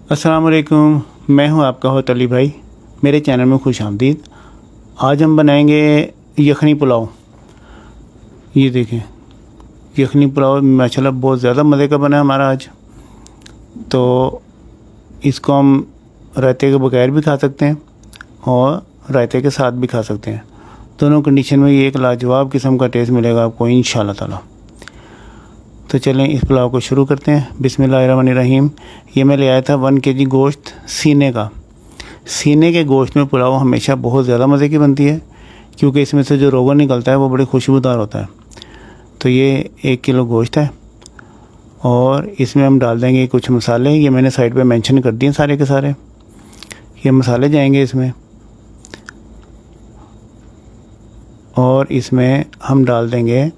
अस्सलाम वालेकुम, मैं हूं आपका होस्ट अली भाई। मेरे चैनल में खुश आमदीद। आज हम बनाएंगे यखनी पुलाव। ये देखें, यखनी पुलाव माशाल्लाह बहुत ज़्यादा मज़े का बना है हमारा आज। तो इसको हम रायते के बगैर भी खा सकते हैं और रायते के साथ भी खा सकते हैं। दोनों कंडीशन में ये एक लाजवाब किस्म का टेस्ट मिलेगा आपको इंशाल्लाह ताला। तो चलें इस पुलाव को शुरू करते हैं। बिस्मिल्लाहिर्रहमानिर्रहीम। ये मैं ले आया था 1 kg गोश्त सीने का। सीने के गोश्त में पुलाव हमेशा बहुत ज़्यादा मज़े की बनती है, क्योंकि इसमें से जो रोगन निकलता है वो बड़ी खुशबूदार होता है। तो ये 1 किलो गोश्त है और इसमें हम डाल देंगे कुछ मसाले। ये मैंने साइड पे मेंशन कर दिए सारे के सारे। ये मसाले जाएंगे इसमें, और इसमें हम डाल देंगे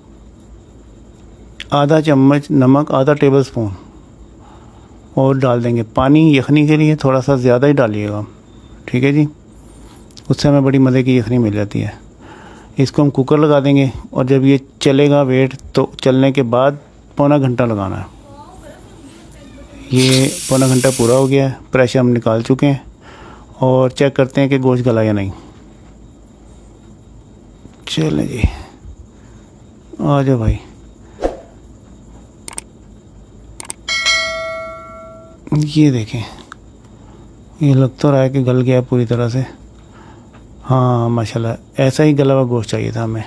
आधा चम्मच नमक, आधा टेबल स्पून, और डाल देंगे पानी यखनी के लिए। थोड़ा सा ज़्यादा ही डालिएगा, ठीक है जी, उससे हमें बड़ी मज़े की यखनी मिल जाती है। इसको हम कुकर लगा देंगे और जब ये चलेगा वेट, तो चलने के बाद पौना घंटा लगाना है। ये पौना घंटा पूरा हो गया है, प्रेशर हम निकाल चुके हैं और चेक करते हैं कि गोश्त गला या नहीं। चलें जी, आ जाओ भाई। ये देखें, ये लग तो रहा है कि गल गया पूरी तरह से। हाँ माशाल्लाह, ऐसा ही गला हुआ गोश्त चाहिए था हमें।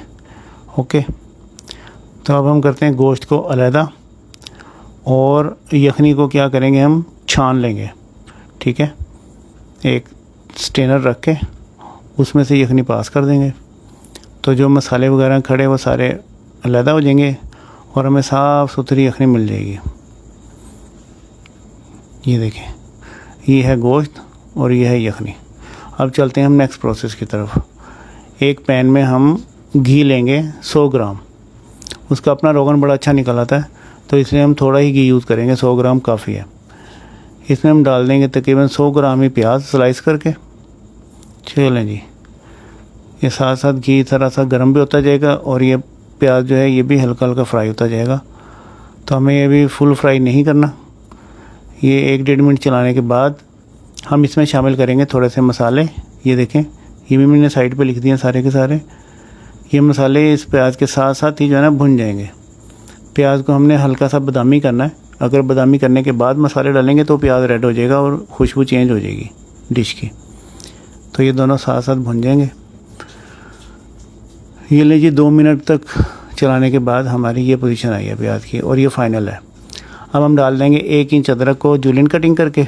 ओके, तो अब हम करते हैं गोश्त को अलहदा, और यखनी को क्या करेंगे, हम छान लेंगे। ठीक है, एक स्ट्रेनर रख के उसमें से यखनी पास कर देंगे, तो जो मसाले वगैरह खड़े वो सारे अलहदा हो जाएंगे और हमें साफ़ सुथरी यखनी मिल जाएगी। ये देखें, ये है गोश्त और ये है यखनी। अब चलते हैं हम नेक्स्ट प्रोसेस की तरफ। एक पैन में हम घी लेंगे 100 ग्राम। उसका अपना रोगन बड़ा अच्छा निकल आता है, तो इसलिए हम थोड़ा ही घी यूज़ करेंगे, 100 ग्राम काफ़ी है। इसमें हम डाल देंगे तकरीबन 100 ग्राम ही प्याज स्लाइस करके। चलें जी, ये साथ साथ घी थोड़ा सा गर्म भी होता जाएगा और ये प्याज जो है ये भी हल्का हल्का फ्राई होता जाएगा। तो हमें ये भी फुल फ्राई नहीं करना। ये 1-1.5 मिनट चलाने के बाद हम इसमें शामिल करेंगे थोड़े से मसाले। ये देखें, ये भी मैंने साइड पे लिख दिए सारे के सारे। ये मसाले इस प्याज के साथ साथ ही जो है ना भुन जाएंगे। प्याज को हमने हल्का सा बादामी करना है। अगर बादामी करने के बाद मसाले डालेंगे तो प्याज रेड हो जाएगा और खुशबू चेंज हो जाएगी डिश की। तो ये दोनों साथ साथ भुन जाएंगे। ये लीजिए 2 मिनट तक चलाने के बाद हमारी ये पोजीशन आई है प्याज की, और ये फाइनल है। अब हम डाल देंगे 1 इंच अदरक को जुलियन कटिंग करके,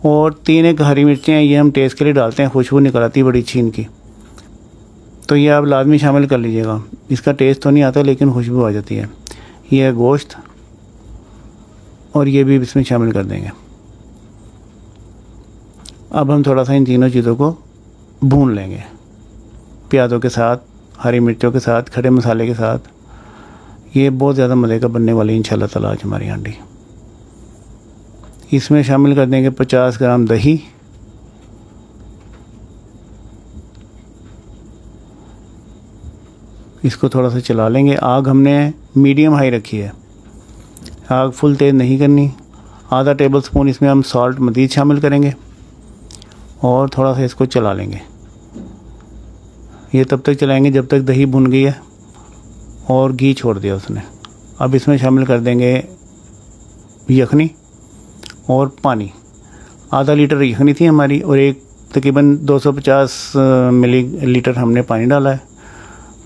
और 3 हरी मिर्चें हैं, ये हम टेस्ट के लिए डालते हैं, खुशबू निकल आती है बड़ी अच्छी इनकी। तो ये आप लाजमी शामिल कर लीजिएगा। इसका टेस्ट तो नहीं आता लेकिन खुशबू आ जाती है। ये है गोश्त और ये भी इसमें शामिल कर देंगे। अब हम थोड़ा सा इन तीनों चीज़ों को भून लेंगे, प्याज़ों के साथ, हरी मिर्चों के साथ, खड़े मसाले के साथ। ये बहुत ज़्यादा मज़े का बनने वाली इंशाल्लाह ताला आज हमारी हांडी। इसमें शामिल कर देंगे 50 ग्राम दही, इसको थोड़ा सा चला लेंगे। आग हमने मीडियम हाई रखी है, आग फुल तेज़ नहीं करनी। आधा टेबल स्पून इसमें हम सॉल्ट मज़ीद शामिल करेंगे और थोड़ा सा इसको चला लेंगे। ये तब तक चलाएंगे जब तक दही भुन गई है और घी छोड़ दिया उसने। अब इसमें शामिल कर देंगे यखनी और पानी। आधा लीटर यखनी थी हमारी और एक तकरीबन 250 मिलीलीटर हमने पानी डाला है।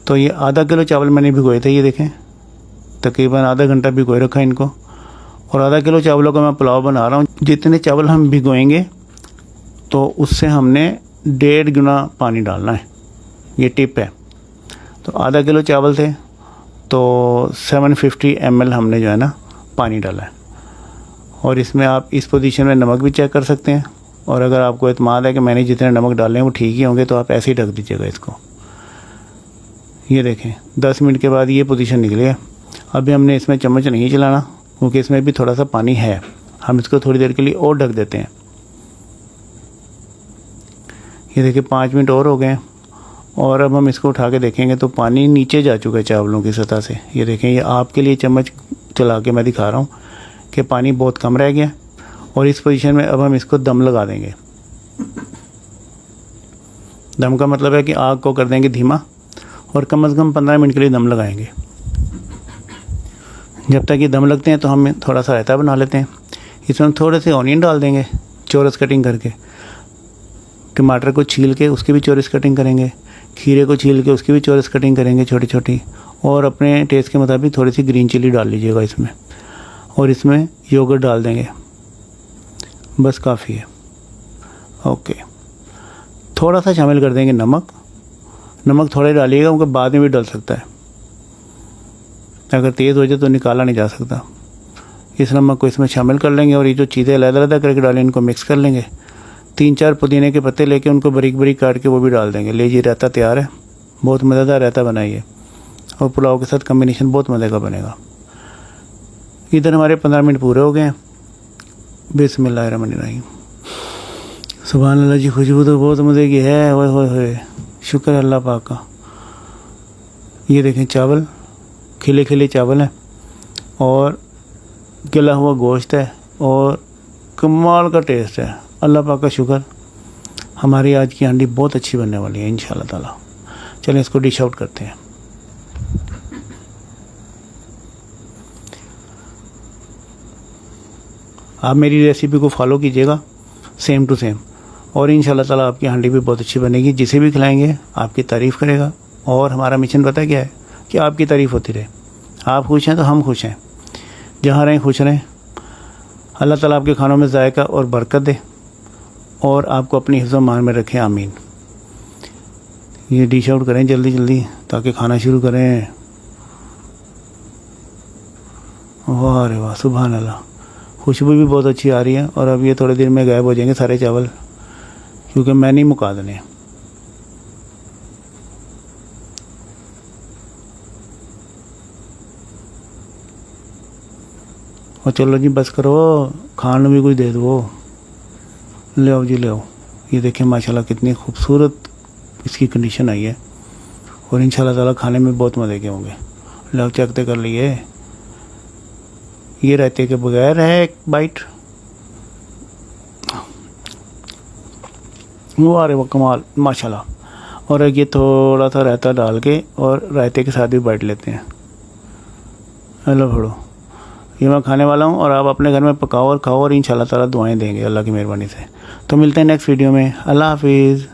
तो ये आधा किलो चावल मैंने भिगोए थे। ये देखें, तकरीबन आधा घंटा भिगोए रखा है इनको, और आधा किलो चावलों का मैं पुलाव बना रहा हूँ। जितने चावल हम भिगोएंगे तो उससे हमने 1.5 गुना पानी डालना है, ये टिप है। तो आधा किलो चावल थे तो 750 ml हमने जो है ना पानी डाला है। और इसमें आप इस पोजीशन में नमक भी चेक कर सकते हैं, और अगर आपको इत्मीनान है कि मैंने जितने नमक डाले हैं वो ठीक ही होंगे तो आप ऐसे ही ढक दीजिएगा इसको। ये देखें 10 मिनट के बाद ये पोजीशन निकली है। अभी हमने इसमें चम्मच नहीं चलाना क्योंकि इसमें भी थोड़ा सा पानी है। हम इसको थोड़ी देर के लिए और ढक देते हैं। ये देखिए 5 मिनट और हो गए हैं, और अब हम इसको उठा के देखेंगे तो पानी नीचे जा चुका है चावलों की सतह से। ये देखें, ये आपके लिए चम्मच चला के मैं दिखा रहा हूँ कि पानी बहुत कम रह गया और इस पोजीशन में अब हम इसको दम लगा देंगे। दम का मतलब है कि आग को कर देंगे धीमा और कम से कम 15 मिनट के लिए दम लगाएंगे। जब तक ये दम लगते हैं तो हम थोड़ा सा रायता बना लेते हैं। इसमें हम थोड़े से ऑनियन डाल देंगे चौरस कटिंग करके, टमाटर को छील के उसकी भी चौरस कटिंग करेंगे, खीरे को छील के उसकी भी चौरस कटिंग करेंगे छोटी छोटी, और अपने टेस्ट के मुताबिक थोड़ी सी ग्रीन चिली डाल लीजिएगा इसमें, और इसमें योगर्ट डाल देंगे, बस काफ़ी है। ओके, थोड़ा सा शामिल कर देंगे नमक थोड़ा ही डालिएगा क्योंकि बाद में भी डल सकता है, अगर तेज़ हो जाए तो निकाला नहीं जा सकता। इस नमक को इसमें शामिल कर लेंगे और ये जो चीज़ें अलग-अलग करके डालें इनको मिक्स कर लेंगे। 3-4 पुदीने के पत्ते लेके उनको बारीक बारीक काट के वो भी डाल देंगे। लीजिए, रायता तैयार है। बहुत मज़ेदार रायता बनाइए और पुलाव के साथ कम्बिनेशन बहुत मज़े का बनेगा। इधर हमारे 15 मिनट पूरे हो गए हैं। बिस्मिल्लाहिर्रहमानिर्रहीम। सुभान अल्लाह जी, खुशबू तो बहुत मज़े की है। ओए होए होए, शुक्र है अल्लाह पाक का। ये देखें, चावल खिले खिले चावल हैं और गला हुआ गोश्त है और कमाल का टेस्ट है। अल्लाह पाक का शुक्र, हमारी आज की हांडी बहुत अच्छी बनने वाली है इंशाल्लाह ताला। चलें इसको डिश आउट करते हैं। आप मेरी रेसिपी को फॉलो कीजिएगा सेम टू सेम, और इंशाल्लाह ताला आपकी हांडी भी बहुत अच्छी बनेगी। जिसे भी खिलाएंगे आपकी तारीफ़ करेगा, और हमारा मिशन पता क्या है कि आपकी तारीफ़ होती रहे। आप खुश हैं तो हम खुश हैं, जहाँ रहें खुश रहें। अल्लाह ताला आपके खानों में जायका और बरकत दे और आपको अपनी हिफ्ज़ मान में रखें, आमीन। ये डिश आउट करें जल्दी जल्दी ताकि खाना शुरू करें। वाह रे वाह, सुभान अल्लाह, खुशबू भी बहुत अच्छी आ रही है। और अब ये थोड़ी देर में गायब हो जाएंगे सारे चावल, क्योंकि मैं नहीं मुका देने। और चलो जी बस करो, खाने भी कुछ दे दो। ले आओ जी, ले आओ। ये देखें माशाल्लाह कितनी खूबसूरत इसकी कंडीशन आई है, और इंशाल्लाह ताला खाने में बहुत मज़े के होंगे। लो चखते कर लिए। ये रायते के बगैर है एक बाइट। वो आ रहे वो कमाल माशाल्लाह। और ये थोड़ा सा रायता डाल के और रायते के साथ भी बाइट लेते हैं। हेलो फड़ो, ये मैं खाने वाला हूँ और आप अपने घर में पकाओ और खाओ, और इंशाल्लाह ताला दुआएं देंगे अल्लाह की मेहरबानी से। तो मिलते हैं नेक्स्ट वीडियो में। अल्लाह हाफिज़।